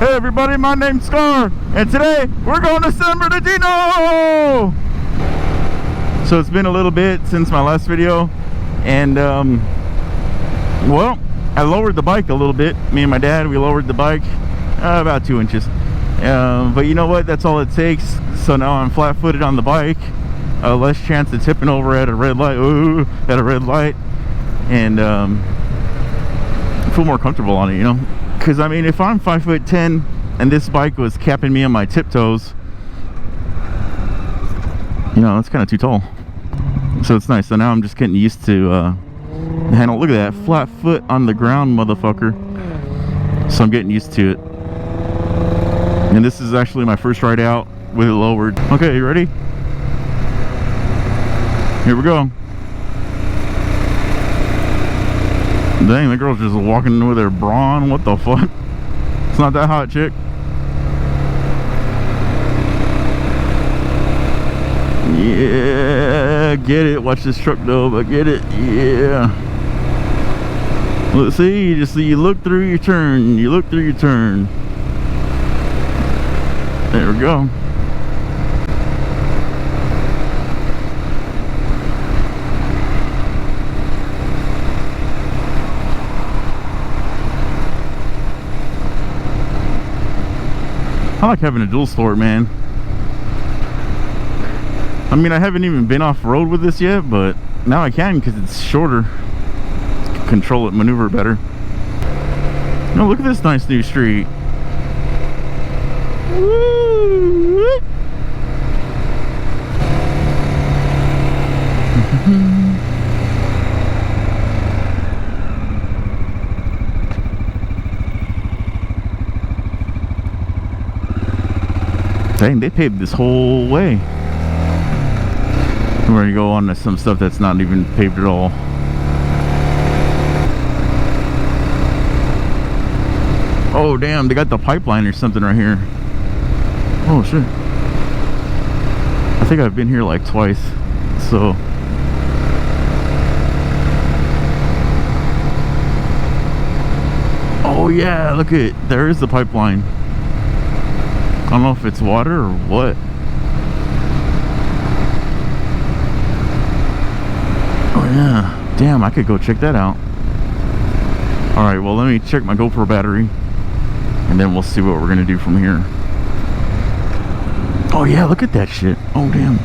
Hey everybody, my name's Scar, and today we're going to San Bernardino! So it's been a little bit since my last video, and well, I lowered the bike a little bit. Me and my dad, we lowered the bike about 2 inches. But you know what, that's all it takes. So now I'm flat-footed on the bike, less chance of tipping over at a red light, and I feel more comfortable on it, you know? Because I mean, if I'm 5'10" and this bike was capping me on my tiptoes, you know, that's kind of too tall. So it's nice. So now I'm just getting used to the handle. Look at that, flat foot on the ground, motherfucker. So I'm getting used to it. And this is actually my first ride out with it lowered. Okay, you ready? Here we go. Dang, the girl's just walking with her bra on. What the fuck? It's not that hot, chick. Yeah, get it. Watch this truck though, but get it. Yeah. Let's see. You look through your turn. You look through your turn. There we go. I like having a dual sport, man. I mean, I haven't even been off-road with this yet, but now I can because it's shorter. Control it, maneuver better. No, look at this nice new street. Woo! Dang, they paved this whole way. We're gonna go on to some stuff that's not even paved at all. Oh damn, they got the pipeline or something right here. Oh shit. I think I've been here like twice, so. Oh yeah, look at, there is the pipeline. I don't know if it's water or what. Oh yeah, damn, I could go check that out. Alright, well let me check my GoPro battery and then we'll see what we're gonna do from here. Oh yeah, look at that shit. Oh damn.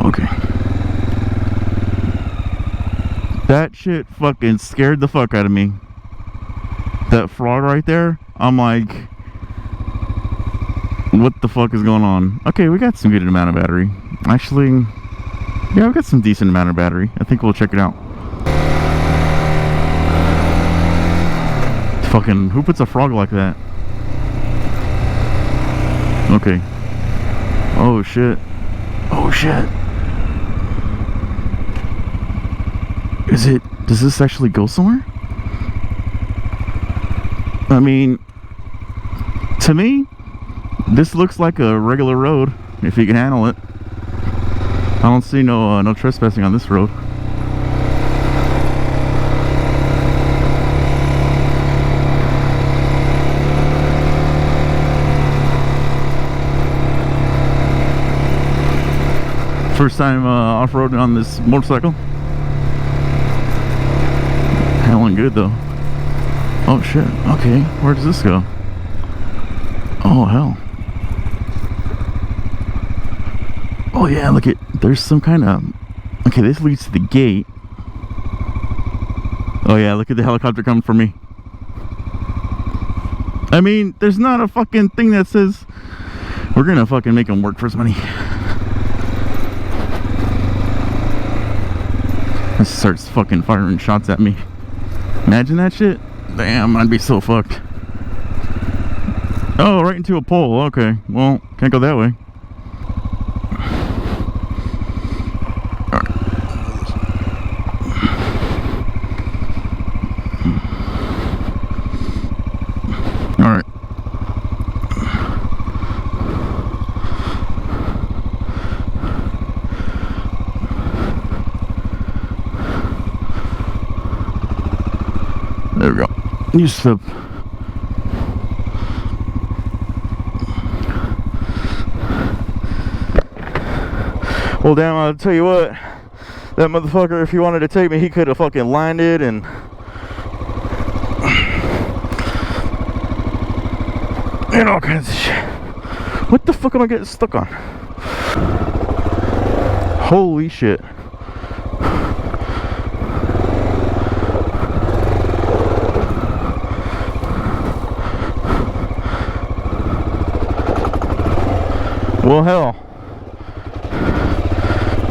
Okay. That shit fucking scared the fuck out of me. That frog right there, I'm like, what the fuck is going on? Okay, we got some good amount of battery. Actually, yeah, we got some decent amount of battery. I think we'll check it out. Fucking, who puts a frog like that? Okay. Oh shit. Oh shit. Does this actually go somewhere? I mean, to me, this looks like a regular road, if you can handle it. I don't see no trespassing on this road. First time off-roading on this motorcycle. Handling good though. Oh shit, okay, where does this go? Oh hell. Oh yeah, look at, there's some kind of, okay, this leads to the gate. Oh yeah, look at the helicopter coming for me. I mean, there's not a fucking thing that says we're gonna fucking make him work for his money. It starts fucking firing shots at me. Imagine that shit. Damn, I'd be so fucked. Oh, right into a pole. Okay, well, can't go that way. All right. There we go. Use the... Well, damn, I'll tell you what. That motherfucker, if he wanted to take me, he could have fucking landed and... and all kinds of shit. What the fuck am I getting stuck on? Holy shit. Well, hell.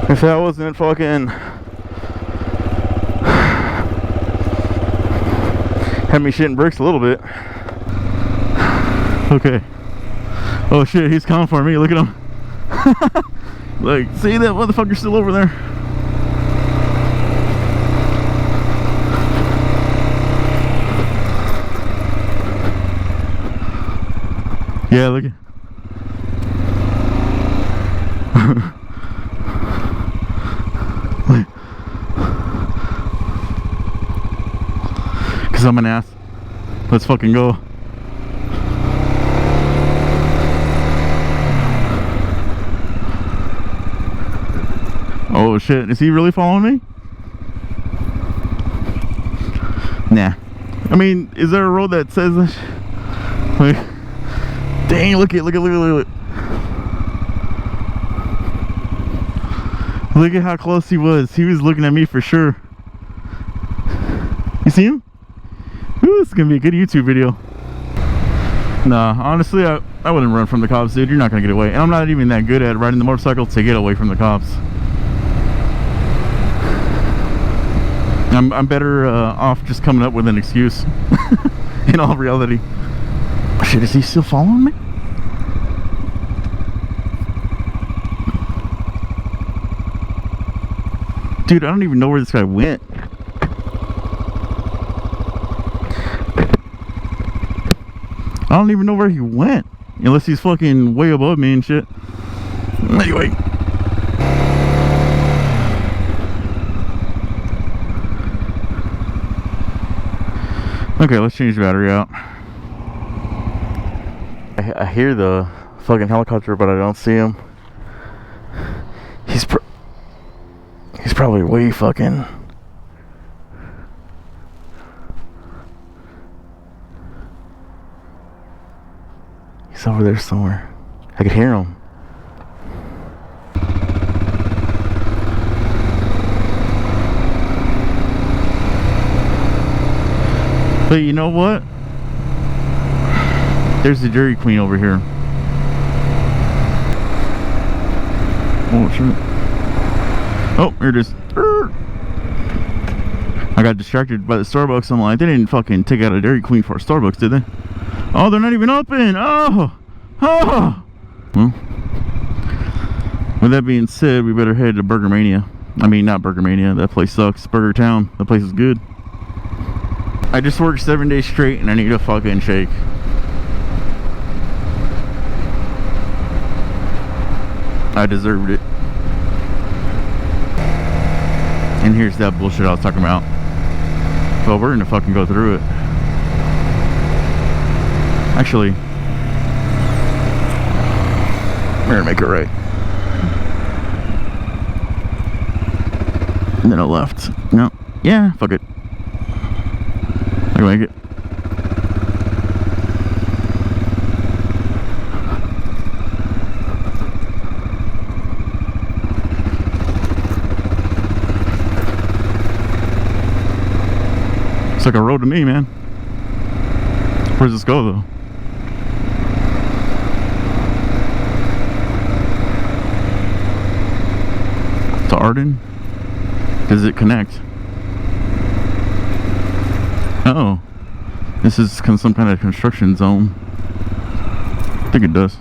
If that wasn't fucking... had me shitting bricks a little bit. Okay. Oh shit, he's coming for me. Look at him. Like, see that motherfucker still over there? Yeah, look at... Cause I'm an ass. Let's fucking go. Oh shit, is he really following me? Nah. I mean, is there a road that says this? Like, dang, look at Look at how close he was. He was looking at me for sure. You see him? Ooh, this is gonna be a good YouTube video. Nah, honestly, I wouldn't run from the cops, dude. You're not gonna get away. And I'm not even that good at riding the motorcycle to get away from the cops. I'm better off just coming up with an excuse. In all reality. Oh, shit, is he still following me? Dude, I don't even know where this guy went. I don't even know where he went. Unless he's fucking way above me and shit. Anyway. Okay, let's change the battery out. I hear the fucking helicopter, but I don't see him. He's probably way fucking... He's over there somewhere. I could hear him. But you know what? There's the Dairy Queen over here. Oh shit. Oh, here it is. I got distracted by the Starbucks. I'm like, they didn't fucking take out a Dairy Queen for a Starbucks, did they? Oh, they're not even open. Oh. Well, with that being said, we better head to Burger Mania. I mean, not Burger Mania. That place sucks. Burger Town. That place is good. I just worked 7 days straight and I need a fucking shake. I deserved it. And here's that bullshit I was talking about. Well, we're gonna fucking go through it. Actually, we're gonna make it right. And then a left. No. Yeah, fuck it. I can make it. It's like a road to me, man. Where does this go, though? To Arden? Does it connect? Oh, this is some kind of construction zone. I think it does.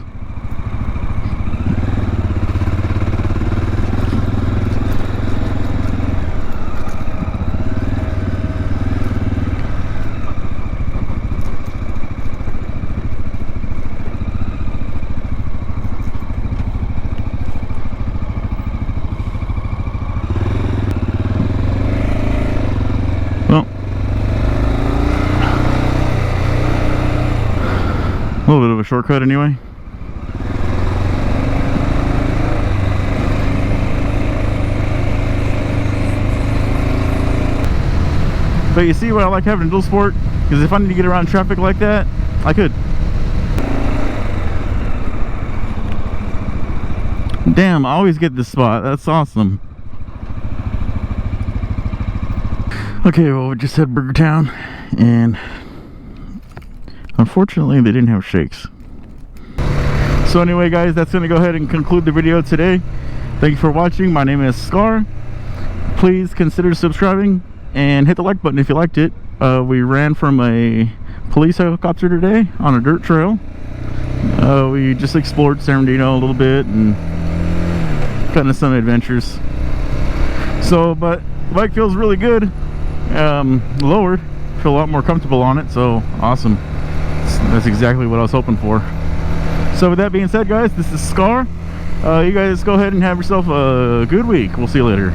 little bit of a shortcut anyway. But you see why I like having a dual sport? Because if I need to get around traffic like that, I could. Damn, I always get this spot. That's awesome. Okay, well, we just had Burger Town, and unfortunately they didn't have shakes. So anyway, guys, that's going to go ahead and conclude the video today. Thank you for watching. My name is Scar. Please consider subscribing and hit the like button if you liked it. We ran from a police helicopter today on a dirt trail. We just explored San Bernardino a little bit and kind of some adventures. So, but the bike feels really good. Lowered, feel a lot more comfortable on it, so awesome. That's exactly what I was hoping for. So with that being said, guys, this is Scar. You guys go ahead and have yourself a good week. We'll see you later.